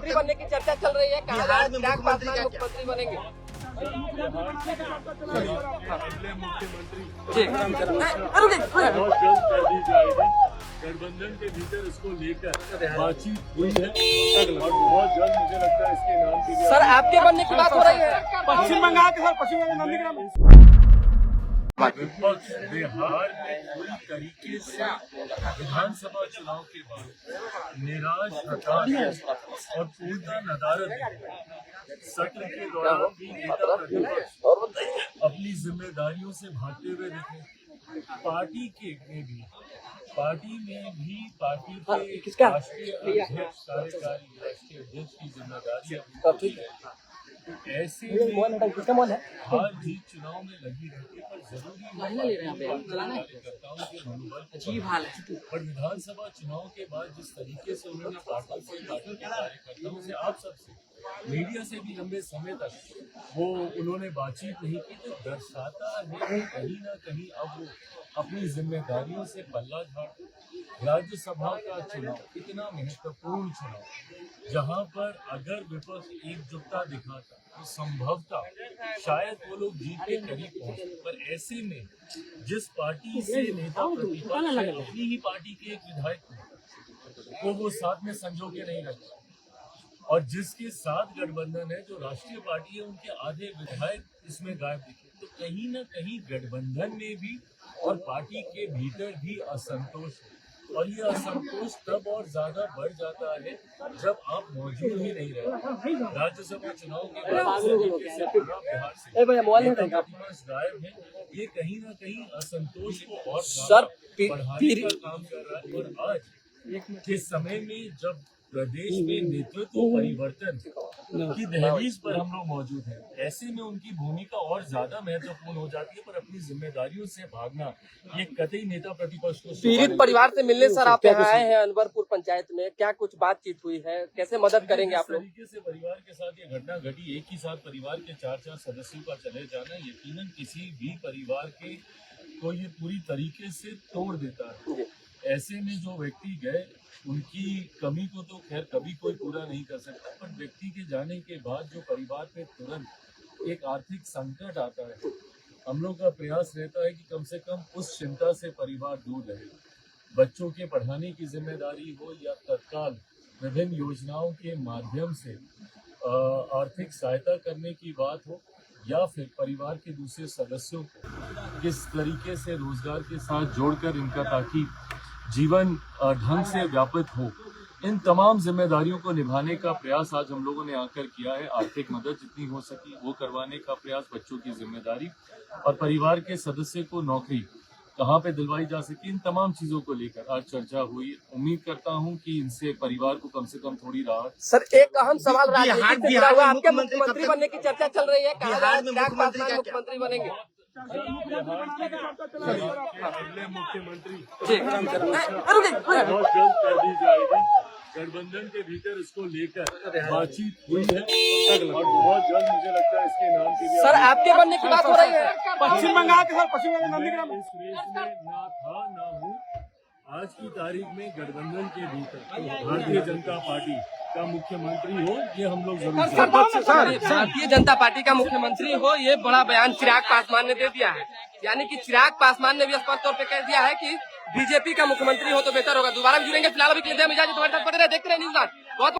मुख्यमंत्री बनने की चर्चा चल रही है, कहा जा रहा है चिराग पासवान मुख्यमंत्री बनेंगे। अगले मुख्यमंत्री जी बहुत जल्द कर दी जाएगी। गठबंधन के भीतर इसको लेकर बातचीत हुई है और बहुत जल्द मुझे लगता है इसके नाम के लिए सर आपके बनने की बात हो रही है। पश्चिम बंगाल के सर, पश्चिम बंगाल नंदीग्राम विपक्ष बिहार में पूरी तरीके से विधानसभा चुनाव के बाद निराश, हताश और पूर्णतः नदारद है। सत्र के दौरान भी नेता प्रतिपक्ष अपनी जिम्मेदारियों से भागते हुए दिखे। पार्टी में भी पार्टी के राष्ट्रीय अध्यक्ष, कार्यकारी राष्ट्रीय अध्यक्ष की जिम्मेदारी ऐसे हार जीत चुनाव में लगी रहती है, पर जरूरी कार्यकर्ताओं के मनोबल पर विधानसभा चुनाव के बाद जिस तरीके से उन्होंने पार्टी के कार्यकर्ताओं से, आप सबसे, मीडिया से भी लंबे समय तक वो उन्होंने बातचीत नहीं की, तो दर्शाता है कि कहीं ना कहीं अब वो अपनी जिम्मेदारियों से पल्ला झाड़। राज्यसभा का चुनाव इतना महत्वपूर्ण चुनाव, जहां पर अगर विपक्ष एकजुटता दिखाता तो संभवतः शायद वो लोग जीत के करीब पहुंचते, पर ऐसे में जिस पार्टी से नेता प्रतिपक्ष अपनी ही पार्टी के एक विधायक को वो साथ में संजो के नहीं रखता और जिसके साथ गठबंधन है, जो राष्ट्रीय पार्टी है, उनके आधे विधायक इसमें गायब दिखे, तो कहीं ना कहीं गठबंधन में भी और पार्टी के भीतर भी असंतोष है। और ये असंतोष तब और ज्यादा बढ़ जाता है जब आप मौजूद ही नहीं रहते। राज्यसभा चुनाव के बाद बिहार से प्रतिपक्ष गायब है, ये कहीं ना कहीं असंतोष को और बढ़ाने का काम कर रहा है। और आज के समय में जब प्रदेश में नेतृत्व परिवर्तन की दहलीज पर हम लोग मौजूद हैं, ऐसे में उनकी भूमिका और ज्यादा महत्वपूर्ण हो जाती है। पर अपनी जिम्मेदारियों से भागना ये कतई नेता प्रतिपक्ष को। पीड़ित परिवार से मिलने सर आप यहाँ आए हैं अनवरपुर पंचायत में, क्या कुछ बातचीत हुई है, कैसे मदद करेंगे आप लोग? तरीके से परिवार के साथ ये घटना घटी, एक ही साथ परिवार के 4 सदस्यों का चले जाना यकीनन किसी भी परिवार के को ये पूरी तरीके से तोड़ देता है। ऐसे में जो व्यक्ति गए, उनकी कमी को तो खैर कभी कोई पूरा नहीं कर सकता, पर व्यक्ति के जाने के बाद जो परिवार पे तुरंत एक आर्थिक संकट आता है, हम लोग का प्रयास रहता है कि कम से कम उस चिंता से परिवार दूर रहे। बच्चों के पढ़ाने की जिम्मेदारी हो या तत्काल विभिन्न योजनाओं के माध्यम से आर्थिक सहायता करने की बात हो, या फिर परिवार के दूसरे सदस्यों को किस तरीके से रोजगार के साथ जोड़कर इनका ताकि जीवन ढंग से व्यापित हो, इन तमाम जिम्मेदारियों को निभाने का प्रयास आज हम लोगों ने आकर किया है। आर्थिक मदद जितनी हो सकी वो करवाने का प्रयास, बच्चों की जिम्मेदारी और परिवार के सदस्य को नौकरी कहाँ पे दिलवाई जा सके, इन तमाम चीजों को लेकर आज चर्चा हुई। उम्मीद करता हूँ कि इनसे परिवार को कम से कम थोड़ी राहत। सर एक अहम सवाल राजनीति से हुआ, आपके मुख्यमंत्री बनने की चर्चा चल रही है, कहा जा रहा है चिराग पासवान मुख्यमंत्री बनेंगे। अगले मुख्यमंत्री जी बहुत जल्द कर दी जाएगी। गठबंधन के भीतर इसको लेकर बातचीत हुई है और बहुत जल्द मुझे लगता है इसके नाम के लिए। सर आपके बनने की बात हो रही है। पश्चिम बंगाल के सर, पश्चिम बंगाल नंदीग्राम इस रेस में ना था ना हूँ। आज की तारीख में गठबंधन के भीतर भारतीय जनता पार्टी का मुख्यमंत्री हो, ये हम लोग जरूर भारतीय जनता पार्टी का मुख्यमंत्री हो, ये बड़ा बयान चिराग पासवान ने दे दिया है। यानी कि चिराग पासवान ने भी स्पष्ट तौर पे कह दिया है कि बीजेपी का मुख्यमंत्री हो तो बेहतर होगा। दोबारा भी जुड़ेंगे, फिलहाल अभी के लिए मिजाज तुम्हारे साथ पड़े रहे, देखते रहे न्यूज़। बहुत